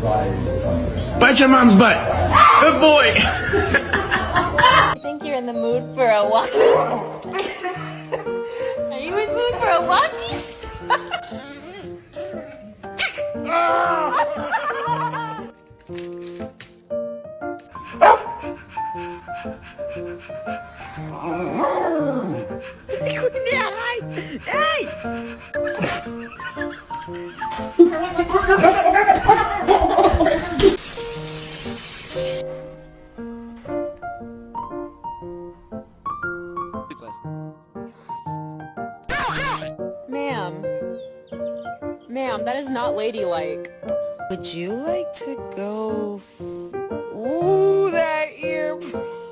Bite your mom's butt. Good boy. I think you're in the mood for a walk. Are you in the mood for a walkie? Hey! Ma'am. Ma'am, that is not ladylike. Would you like to go